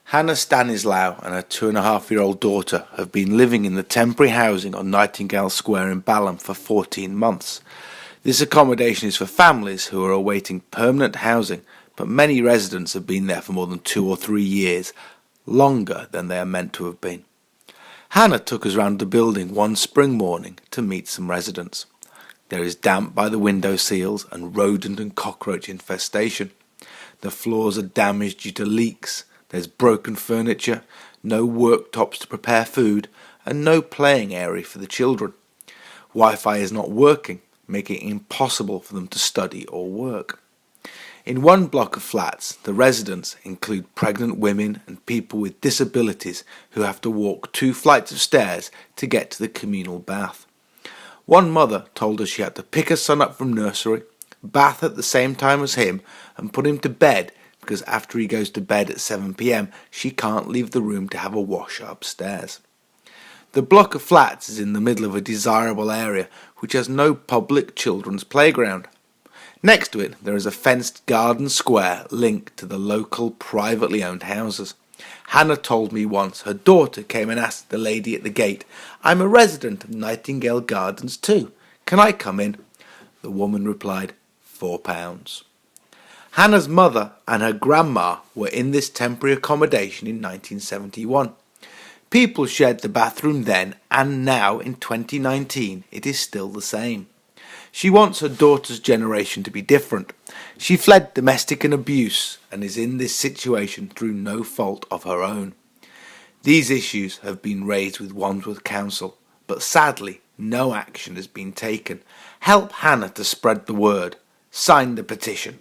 Hannah Stanislaw and her 2.5-year-old daughter have been living in the temporary housing on Nightingale Square in Balham for 14 months. This accommodation is for families who are awaiting permanent housing, but many residents have been there for more than 2 or 3 years, longer than they are meant to have been. Hannah took us round the building one spring morning to meet some residents. There is damp by the window sills and rodent and cockroach infestation. The floors are damaged due to leaks. There's broken furniture, no worktops to prepare food, and no playing area for the children. Wi-Fi is not working, making it impossible for them to study or work. In one block of flats, the residents include pregnant women and people with disabilities who have to walk 2 flights of stairs to get to the communal bath. One mother told us she had to pick her son up from nursery, bath at the same time as him, and put him to bed because after he goes to bed at 7 p.m, she can't leave the room to have a wash upstairs. The block of flats is in the middle of a desirable area which has no public children's playground. Next to it there is a fenced garden square linked to the local privately owned houses. Hannah told me once her daughter came and asked the lady at the gate, "I'm a resident of Nightingale Gardens too. Can I come in?" The woman replied, £4. Hannah's mother and her grandma were in this temporary accommodation in 1971. People shared the bathroom then, and now in 2019 it is still the same. She wants her daughter's generation to be different. She fled domestic abuse and is in this situation through no fault of her own. These issues have been raised with Wandsworth Council, but sadly no action has been taken. Help Hannah to spread the word. Sign the petition.